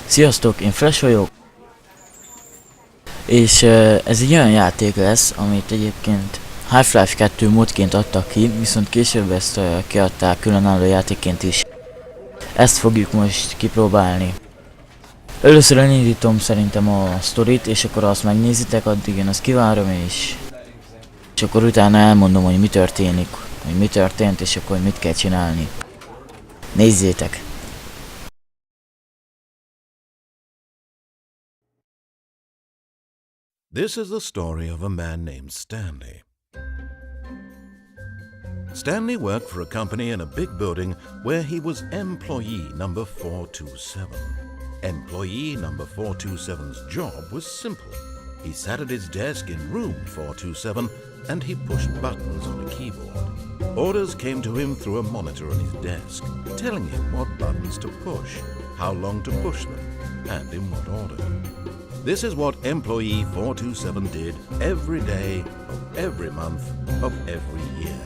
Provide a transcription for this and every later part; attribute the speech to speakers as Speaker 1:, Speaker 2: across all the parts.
Speaker 1: Sziasztok, én Flash vagyok, és ez egy olyan játék lesz, amit egyébként Half-Life 2 modként adtak ki, viszont később ezt kiadták különálló játékként is. Ezt fogjuk most kipróbálni. Először elindítom szerintem a sztorit, és akkor azt megnézitek, addig én azt kivárom, és akkor utána elmondom, hogy mi történik, hogy mi történt, és akkor mit kell csinálni. Nézzétek!
Speaker 2: This is the story of a man named Stanley. Stanley worked for a company in a big building where he was employee number 427. Employee number 427's job was simple. He sat at his desk in room 427 and he pushed buttons on a keyboard. Orders came to him through a monitor on his desk, telling him what buttons to push, how long to push them, and in what order. This is what employee 427 did every day of every month of every year.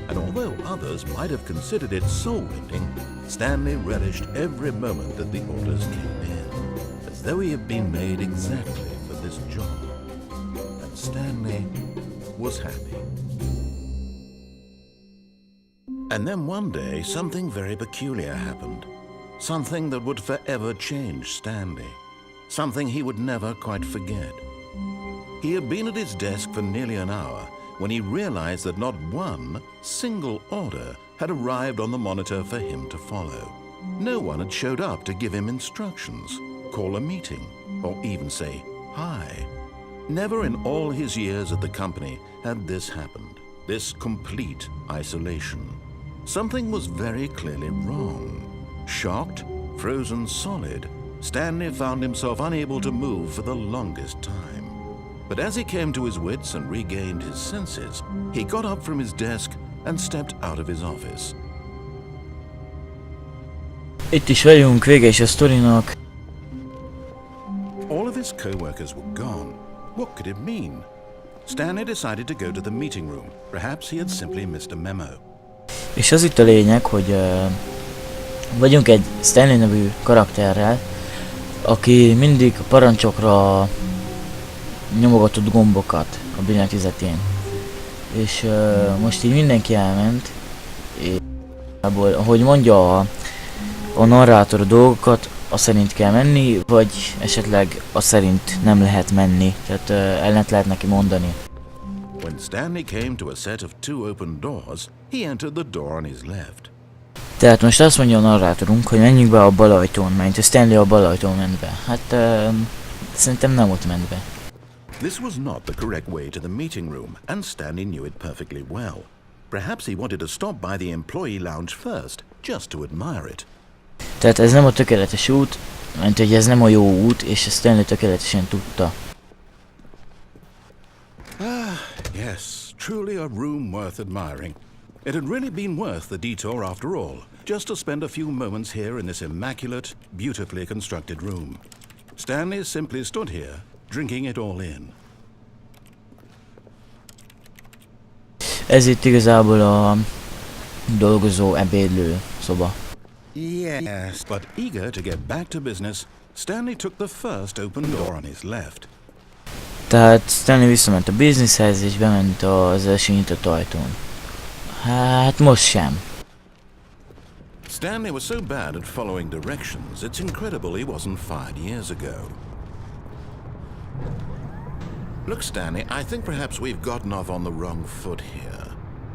Speaker 2: And although others might have considered it soul-rending, Stanley relished every moment that the orders came in, as though he had been made exactly for this job. And Stanley was happy. And then one day, something very peculiar happened. Something that would forever change Stanley. Something he would never quite forget. He had been at his desk for nearly an hour when he realized that not one single order had arrived on the monitor for him to follow. No one had showed up to give him instructions, call a meeting, or even say hi. Never in all his years at the company had this happened, this complete isolation. Something was very clearly wrong. Shocked, frozen solid, Stanley found himself unable to move for the longest time. But as he came to his wits and regained his senses, he got up from his desk and stepped out of his office.
Speaker 1: Itt is vagyunk, vége is a sztorinak.
Speaker 2: All of his co-workers were gone. What could it mean? Stanley decided to go to the meeting room. Perhaps he had simply missed a memo.
Speaker 1: És az itt a lényeg, hogy vagyunk egy Stanley nevű karakterrel, aki mindig a parancsokra nyomogatott gombokat a billentyűzetén. És most így mindenki elment, és ahogy mondja a narrátor a dolgokat, azt szerint kell menni, vagy esetleg azt szerint nem lehet menni, tehát ellent lehet neki mondani.
Speaker 2: When Stanley came to a set of two open doors, he entered the door on his left.
Speaker 1: Tehát most azt mondja a narrátorunk, hogy menjünk be a bal ajtón, mert a Stanley a bal ajtón ment be. Hát szerintem nem ott ment be.
Speaker 2: This was not the correct way to the meeting room, and Stanley knew it perfectly well. Perhaps he wanted to stop by the employee lounge first, just to admire it.
Speaker 1: Tehát ez nem a tökéletes út, mert hogy ez nem a jó út, és a Stanley tökéletesen tudta.
Speaker 2: Yes, truly a room worth admiring. It had really been worth the detour after all, just to spend a few moments here in this immaculate, beautifully constructed room. Stanley simply stood here, drinking it all in.
Speaker 1: Ez itt igazából a dolgozó ebédlő szoba.
Speaker 2: Yes, but eager to get back to business, Stanley took the first open door on his left.
Speaker 1: Tehát Stanley visszament a bizniszhez, és bement az első nyitott ajtón. Hát most sem.
Speaker 2: Stanley was so bad at following directions, it's incredible he wasn't fired years ago. Look, Stanley, I think perhaps we've gotten off on the wrong foot here.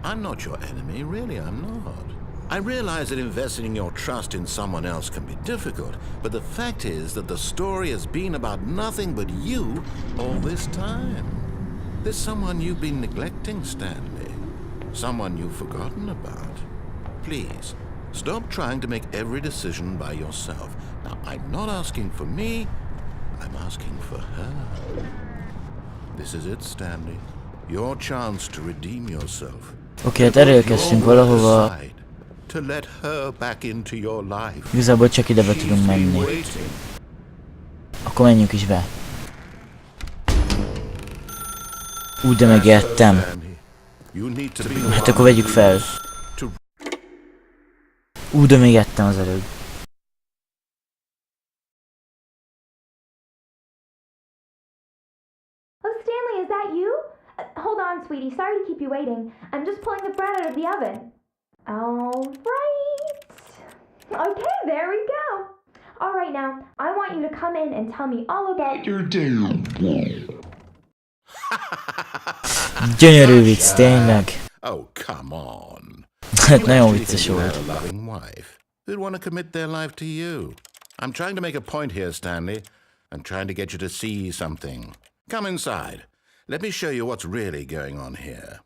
Speaker 2: I'm not your enemy, really, I'm not. I realize that investing your trust in someone else can be difficult, but the fact is that the story has been about nothing but you all this time. There's someone you've been neglecting, Stanley. Someone you've forgotten about. Please, stop trying to make every decision by yourself. Now, I'm not asking for me, I'm asking for her. This is it, Stanley. Your chance to redeem yourself.
Speaker 1: Oké, hát elérkeztünk valahova.
Speaker 2: To let her back into your life.
Speaker 1: Igazából csak ide be tudunk menni. Akkor menjünk is be. Úgy, de megijedtem. Hát akkor vegyük fel. Úgy, de még ettem az előbb.
Speaker 3: is that you? Hold on, sweetie. Sorry to keep you waiting. I'm just pulling the bread out of the oven. All right. Okay, there we go. All right, now, I want you to come in and tell me all about your day.
Speaker 1: Gyönyörű vicc, tényleg.
Speaker 2: Oh, come on.
Speaker 1: Hát
Speaker 2: You
Speaker 1: nagyon
Speaker 2: actually
Speaker 1: vicces
Speaker 2: think you
Speaker 1: volt.
Speaker 2: had a loving wife who'd want to commit their life to you. I'm trying to make a point here, Stanley. I'm trying to get you to see something. Come inside. Let me show you what's really going on here.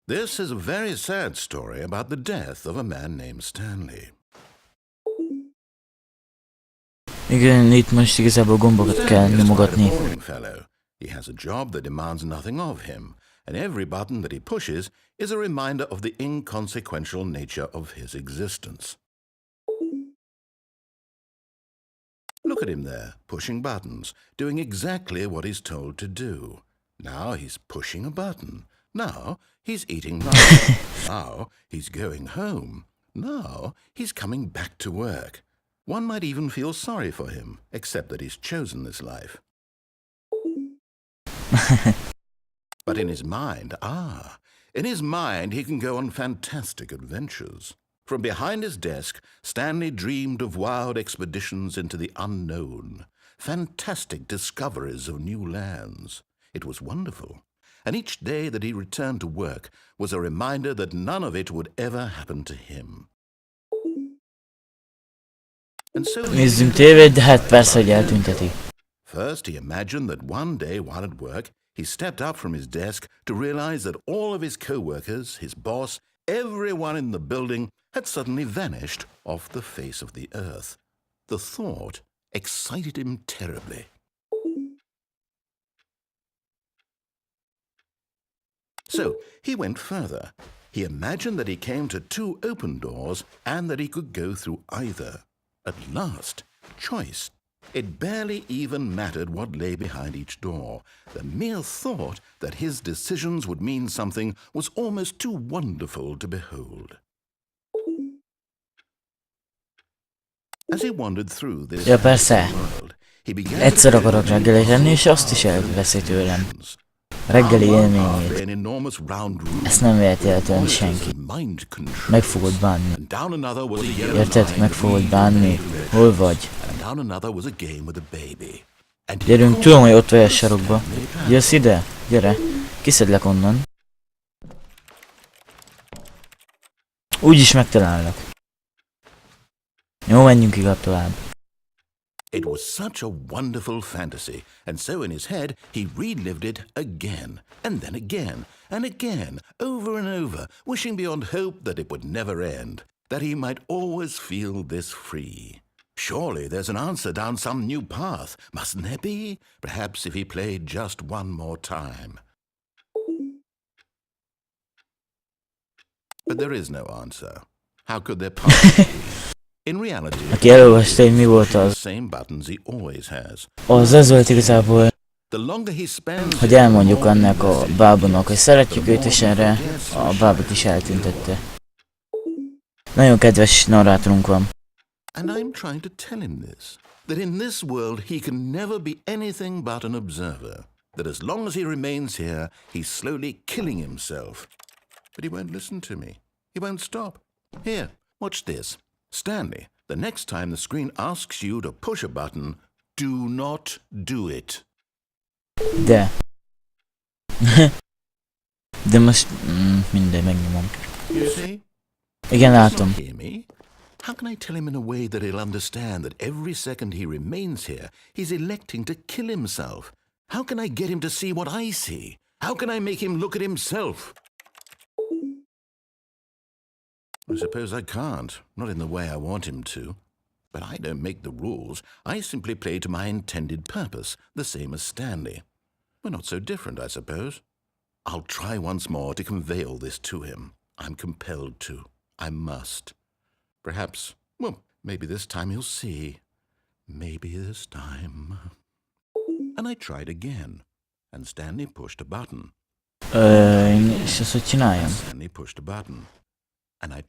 Speaker 2: This is a very sad story about the death of a man named Stanley.
Speaker 1: Igen, itt most igazából gombokat kell nyomogatni.
Speaker 2: Boring fellow. He has a job that demands nothing of him, and every button that he pushes is a reminder of the inconsequential nature of his existence. Look at him there, pushing buttons, doing exactly what he's told to do. Now he's pushing a button. Now he's eating lunch. Now he's going home. Now he's coming back to work. One might even feel sorry for him, except that he's chosen this life. But in his mind, he can go on fantastic adventures. From behind his desk, Stanley dreamed of wild expeditions into the unknown, fantastic discoveries of new lands. It was wonderful, and each day that he returned to work was a reminder that none of it would ever happen to him. And so
Speaker 1: Nézzünk tévét, de hát persze, hogy eltünteti.
Speaker 2: First, he imagined that one day while at work, he stepped up from his desk to realize that all of his co-workers, his boss, everyone in the building had suddenly vanished off the face of the earth. The thought excited him terribly. So he went further. He imagined that he came to two open doors and that he could go through either. At last, choice. It barely even mattered what lay behind each door. The mere thought that his decisions would mean something was almost too wonderful to behold. As he wandered through this
Speaker 1: Ja, persze.
Speaker 2: world, he began
Speaker 1: Egyszer
Speaker 2: to
Speaker 1: akarok reggelit enni, és azt is elveszi tőlem. Reggeli élményét.
Speaker 2: an enormous round room.
Speaker 1: Ezt nem veheti el tőlem senki.
Speaker 2: Mind control.
Speaker 1: Meg fogod bánni.
Speaker 2: And down another was a yellow
Speaker 1: Érted?
Speaker 2: line
Speaker 1: Meg fogod bánni. Hol vagy?
Speaker 2: and down another was a game with a baby. And
Speaker 1: Gyerünk, tudom, hogy ott vagy a sarokba. Jössz ide? Gyere. Kiszedlek onnan. Úgyis megtalállak. Jó, menjünk igaz tovább.
Speaker 2: it was such a wonderful fantasy, and so in his head he relived it again, and then again, and again, over and over, wishing beyond hope that it would never end, that he might always feel this free. Surely there's an answer down some new path, mustn't there be? Perhaps if he played just one more time. But there is no answer. How could there possibly be? In reality,
Speaker 1: Aki elolvasta, hogy mi volt
Speaker 2: the
Speaker 1: az.
Speaker 2: same buttons he always has.
Speaker 1: Az volt igazából,
Speaker 2: The longer he spends,
Speaker 1: hogy elmondjuk annak a bábának, hogy szeretjük őt, és erre a bábot is eltüntette. Nagyon kedves narrátorunk van.
Speaker 2: and I'm trying to tell him this, that in this world he can never be anything but an observer, that as long as he remains here, he's slowly killing himself. But he won't listen to me. He won't stop. Here, watch this. Stanley, the next time the screen asks you to push a button, do not do it.
Speaker 1: De. De most mindegy, megnyomom.
Speaker 2: You see?
Speaker 1: Igen,
Speaker 2: Does
Speaker 1: látom.
Speaker 2: not hear me? How can I tell him in a way that he'll understand that every second he remains here, he's electing to kill himself? How can I get him to see what I see? How can I make him look at himself? I suppose I can't, not in the way I want him to. But I don't make the rules. I simply play to my intended purpose, the same as Stanley. We're not so different, I suppose. I'll try once more to convey all this to him. I'm compelled to. I must. Perhaps, well, maybe this time he'll see. Maybe this time. And I tried again, and Stanley pushed a button.
Speaker 1: És ezt hogy csináljam?
Speaker 2: Stanley pushed a button. And I